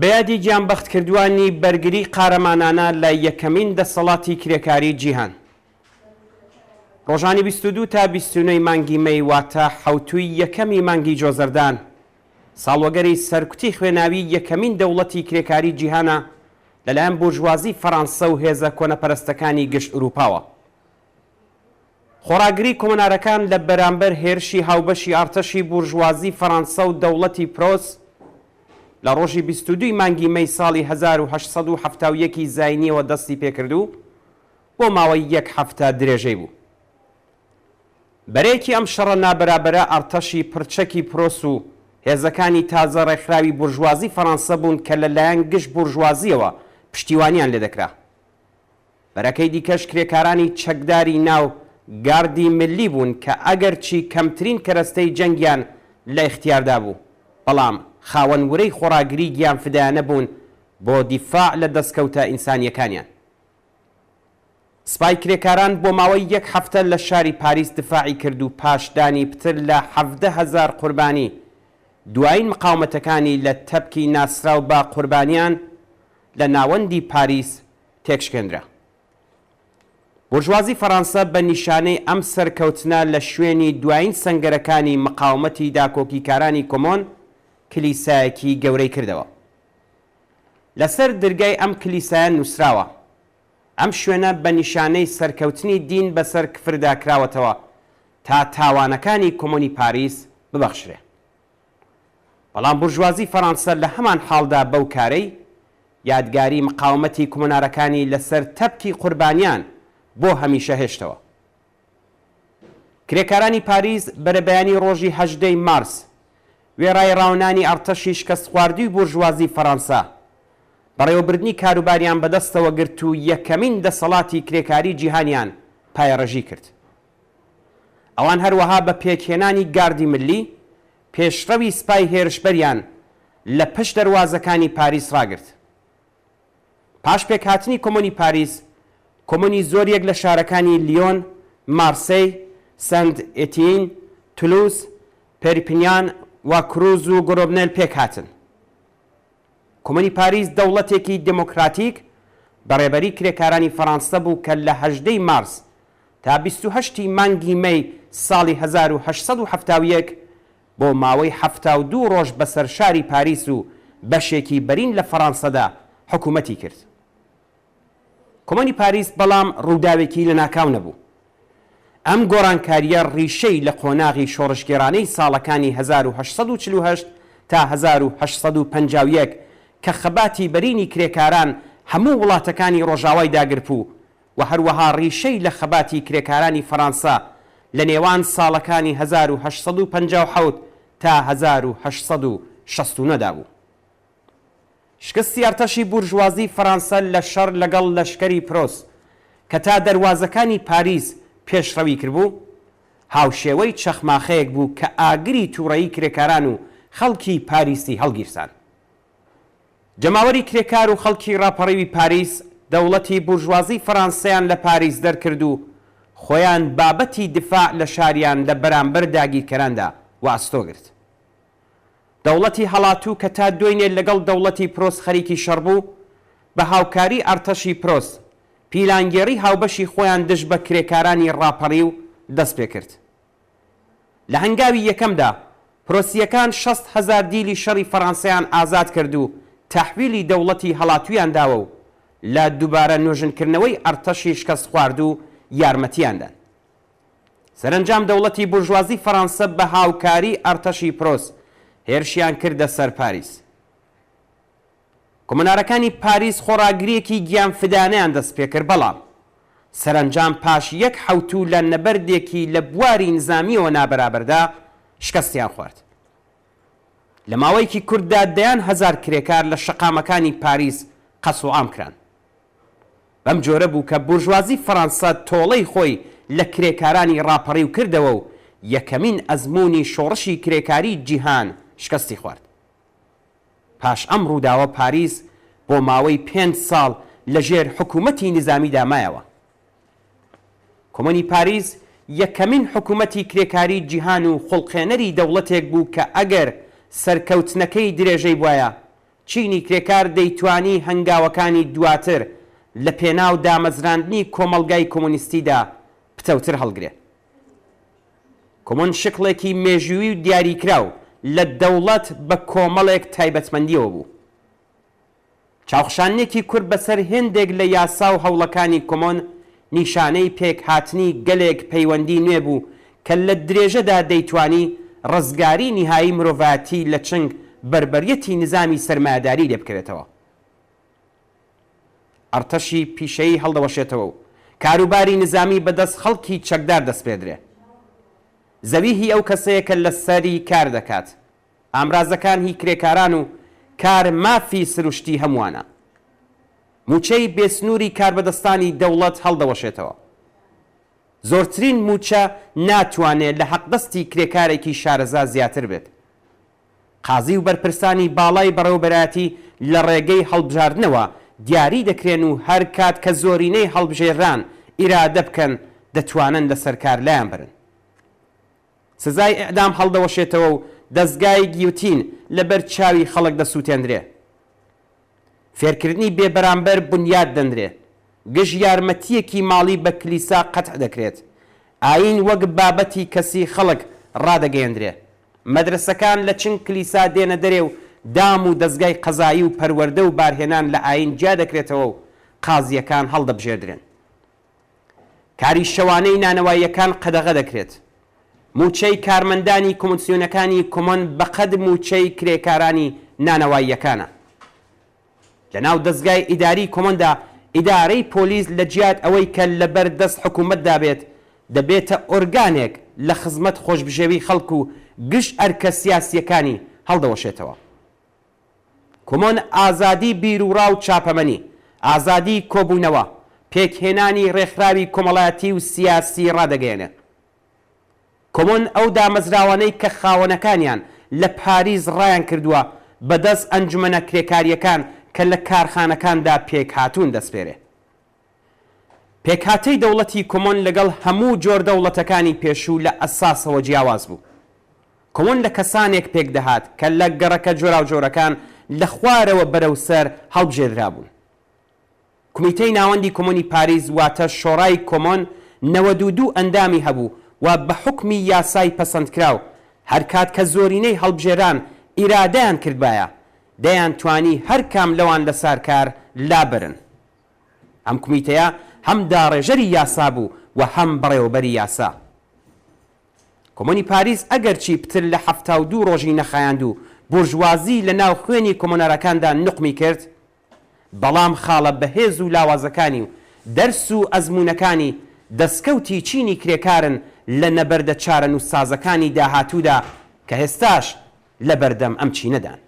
بەیادی گیانبەخت کردوانی بەرگری قارەمانانە لە یەکەمین دەسەڵاتی کرێکاری جیهان. ڕۆژانی 22 تا 29 مانگی مەی واتە حەوتووی یەکەمی مانگی جۆزەردان ساڵوەگەری سەرکوتی خوێناوی یەکەمین دەوڵەتی کرێکاری جیهانە لەلایەن بورژوازی فەڕەنسە و هێزە کۆنەپەرستەکانی گشت ئوروپاوە. خۆراگری کۆمەنارەکان لە بەرامبەر هێرشی هاوبەشی ئارتەشی بورژوازی فەڕەنسە و دەوڵەتی پرۆس لە ڕۆژی 22 مانگی مەی ساڵی 1871 زاینیەوە دەستی پێکردو بۆ ماوەی یەک هەفتە درێژەی بوو. بەرەیەکی ئەم شەڕە نابەرابەرە ئارتەشی پرچەکی پرۆس و هێزەکانی تازە ڕێکخراوی بورژوازی فەڕەنسە بوون کە لەلایەن گشت بورژوازیەوە پشتیوانیان لێ دەکرا. بەرەکەی دیکەش کرێکارانی چەکداری ناو گاردی ملی بوون کە ئەگەرچی کەمترین کەرەستەی جەنگیان لە اختیاردا بوو، بەڵام خاوەنورەی خۆراگری گیان فدایانە بوون بۆ دیفاع لە دەستکەوتە ئینسانیەکانیان. سپای کرێکاران بۆ ماوەی یەک هەفتە لە شاری پاریس دفاعی کرد و پاشدانی پتر لە 17,000 قوربانی دوایین مقاومەتەکانی لە تەپکی ناسراو بە قوربانیان لە ناوەندی پاریس تێکشکێنرا. بورژوازی فەڕەنسە بە نیشانەی ئەم سەرکەوتنە لە شوێنی دوایین سەنگەرەکانی مقاومەتی داکۆکیکارانی کۆمۆن کلیسایەکی گەورەی کردەوە. لەسەر دەرگای ئەم کلیسایە نووسراوە ئەم شوێنە بە نیشانەی سەرکەوتنی دین بەسەر کفردا کراوەتەوە تا تاوانەکانی کۆمۆنی پاریس ببەخشرێ. بەڵام بورژوازی فەڕەنسە لە هەمان حاڵدا بەو کارەی یادگاری مقاومەتی کۆمۆنارەکانی لەسەر تەپکی قوربانیان بۆ هەمیشە هێشتەوە. کرێکارانی پاریس بەرەبەیانی ڕۆژی 18 مارس وێڕای ڕاونانی ئەرتەشی شکست خواردووی بورژوازی فەڕەنسە بەڕێوەبردننی کاروباریان بەدەستەوە گرت و یەکەمین دەسەڵاتی کرێکاری جیهانیان پایەڕەژی کرد. ئەوان هەروەها بە پێکهێنانی گاردی ملی پێشڕەوی سپای هێرشبەریان لە پشت دەروازەکانی پاریس ڕاگرت. پاش پێکهاتنی کۆمۆنی پاریس، کۆمۆنی زۆرێک لە شارەکانی لیۆن، مارسەی، سەند ئێتین، تولوز، پێریپینیان و کروز و گۆرۆبنێل پێکهاتن. کۆمۆنی پاریس دەوڵەتێکی دموکراتیک بەڕێبەری کرێکارانی فەڕەنسە بوو کە لە 18 مارس تا 28 مانگی مەی ساڵی 1871 بۆ ماوەی 72 ڕۆژ بەسەر شاری پاریس و بەشێکی بەرین لە فەڕەنسەدا حکوومەتی کرد. کۆمۆنی پاریس بەڵام ڕووداوێکی لە ناکاو نەبوو. ئەم گۆڕانکاریە ڕیشەی لە قۆناغی شۆڕشگێڕانەی ساڵەکانی 1848 تا 1851 کە خەباتی بەرینی کرێکاران هەموو وڵاتەکانی ڕۆژاوای داگرت و هەروەها ڕیشەی لە خەباتی کرێکارانی فەڕەنسە لە نێوان ساڵەکانی 1857 تا 1869دا بوو. شکستی ئەرتەشی بورژوازی فەڕەنسە لە شەڕ لەگەڵ لەشکەری پرۆس کە تا دەروازەکانی پاریس پێشڕەوی کردبوو، هاوشێوەی چەخماخەیەک بوو کە ئاگری تووڕەیی کرێکاران و خەڵکی پاریسی هەڵگیرسان. جەماوەری کرێکار و خەڵکی ڕاپەڕەوی پاریس دەوڵەتی بورژوازی فەڕەنسەیان لە پاریس دەرکرد و خۆیان بابەتی دفاع لە شاریان لە بەرامبەر داگیرکەراندا واستۆگرت. دەوڵەتی هەڵاتوو کە تا دوێنێ لەگەڵ دەوڵەتی پرۆس خەریکی شەڕ بوو بە هاوکاری ئەرتەشی پرۆس پیلانگێڕی هاوبەشی خۆیان دژ بە کرێکارانی ڕاپەڕی و دەست پێ کرد. لە هەنگاوی یەکەمدا پرۆسیەکان 60,000 دیلی شەڕی فەڕەنسەیان ئازاد کرد و تەحویلی دەوڵەتی هەڵاتوویان داوە و لە دووبارە نوێژنکردنەوەی ئەرتەشی شکست خوارد و یارمەتیاندان. سەرنجام دەوڵەتی بورژوازی فەڕەنسە بە هاوکاری ئەرتەشی پرۆس هێرشیان کردە سەر پاریس. کۆمەنارەکانی پاریس خۆراگریەکی گیان فدانەیان دەست پێ کرد، بەڵام سەرنجام پاش یەک حەوتوو لە نەبەردێکی لە بواری نزامیەوە نابەرابەردا شکستیان خوارد. لە ماوەیەکی کوورتدا دەیان هەزار کرێکار لە شەقامەکانی پاریس قەس و عام کران. بەم جۆرە بوو کە بورژوازی فەڕەنسە تۆڵەی خۆی لە کرێکارانی ڕاپەڕی و کردەوە و یەکەمین ئەزموونی شۆڕشی کرێکاری جیهان شکستی خوارد. پاش ئەم ڕووداوە پاریس بۆ ماوەی 5 ساڵ لە ژێر حکوومەتی نظامیدا مایەوە. کۆمۆنی پاریس یەکەمین حکوومەتی کرێکاری جیهان و خوڵقێنەری دەوڵەتێک بوو کە ئەگەر سەرکەوتنەکەی درێژەی بواە چینی کرێکار دەیتوانی هەنگاوەکانی دواتر لە پێناو دامەزراندنی کۆمەڵگای کۆمۆنیستیدا پتەوتر هەڵگرێ. کۆمۆن شکڵێکی مێژووی و دیاریکراو لە دەوڵەت بە کۆمەڵێک تایبەتمەندیەوە بوو. چاوخشانێکی کورد بەسەر هێندێک لە یاسا و هەوڵەکانی کۆمۆن نیشانەی پێکهاتنی گەلێک پەیوەندی نوێ بوو کە لە درێژەدا دەیتوانی ڕزگاری نهایی مرۆڤایەتی لە چنگ بربەریەتی نظامی سەرمایه‌داری لێ بکرێتەوە. ئەرتەشی پیشەیی هەڵدەوەشێتەوە و کاروباری نظامی بەدەست خەڵکی چەکدار دەست پێدرێ. زەوی هی ئەو کەسەیە کە لە سەری کار دەکات. ئامرازەکان هی کرێکاران و کار مافی سروشتی هەمووانە. موچەی بێسنووری کاربەدەستانی دەوڵەت هەڵدەوەشێتەوە. زۆرترین موچە ناتوانێت لە حەقدەستی کرێکارێکی شارەزا زیاتر بێت. قازی و بەرپرسانی باڵای بەڕێوەبەرایەتی لە ڕێگەی هەڵبژاردنەوە دیاری دەکرێن و هەر کات کە زۆرینەی هەڵبژێران ئیرادە بکەن دەتوانن لە سەرکار لایان برن. سزای ئەعدام هەڵدەوەشێتەوە و دەستگای گیوتین لەبەر چاوی خەڵک دەسووتێندرێ. فێرکردنی بێبەرامبەر بنیاد دەندرێ. گشت یارمەتیەکی ماڵی بە کلیسا قەتع دەکرێت. ئاین وەک بابەتی کەسی خەڵک ڕادەگەیەندرێ. مەدرسەکان لە چنگ کلیسا دێنە دەرێ و دام و دەستگای قەزایی و پەروەردە و بارهێنان لە ئاین جیا دەکرێتەوە و قازیەکان هەڵدەبژێردرێن. کاری شەوانەی نانەواییەکان قەدەغە دەکرێت. موچەی کارمەندانی کۆمسیۆنەکانی کۆمۆن بەقەد موچەی کرێکارانی نانەواییەکانە. لەناو دەستگای ئیداری کۆمۆندا ئیدارەی پۆلیس لە جیات ئەوەی کە لەبەر دەست حکوومەتدا بێت دەبێتە ئۆرگانێک لە خزمەت خۆشبژێوی خەڵک و گشت ئەرکە سیاسیەکانی هەڵدەوەشێتەوە. کۆمۆن ئازادی بیرروڕا و چاپەمەنی، ئازادی کۆبوونەوە، پێکهێنانی ڕێکخراوی کۆمەڵایەتی و سیاسی ڕادەگەیەنێت. کۆمۆن ئەو دامەزراوانەی کە خاوەنەکانیان لە پاریز ڕایان کردووە بەدەست ئەنجومەنە کرێکاریەکان کە لە کارخانەکاندا پێکهاتوون دەستپێرێ. پێکهاتەی دەوڵەتی کۆمۆن لەگەڵ هەموو جۆر دەوڵەتەکانی پێشوو لە ئەساسەوە جیاواز بوو. کۆمۆن لە کەسانێک پێک دەهات کە لە گەڕەکە جۆراو جۆرەکان لە خوارەوە بەرەو سەر هەڵبژێردرا بوون. کومیتەی ناوەندی کۆمۆنی پاریز واتە شۆڕای کۆمۆن 92 ئەندامی هەبوو و بە حکمی یاسای پەسەندکراو هەر کات کە زۆرینەی هەڵبژێران ئیرادەیان کردبایە دەیان توانی هەر کام لەوان لە سارکار لابرن. ئەم کومیتەیە هەم داڕێژەری یاسا بوو و هەم بەڕێوەبەری یاسا. کۆمۆنی پاریز ئەگەرچی پتر لە 72 ڕۆژی نەخایاند و بورژوازی لە ناو خوێنی کۆمۆنەرەکاندا نقمی کرد، بەڵام خاڵە بەهێز و لاوازەکانی و دەرس و ئەزمونەکانی دەستکەوتی چینی کرێکارن لە نەبەردە چارە نووسسازەکانی داهاتوودا کە هێستاش لە بەردەم ئەم چینەدان.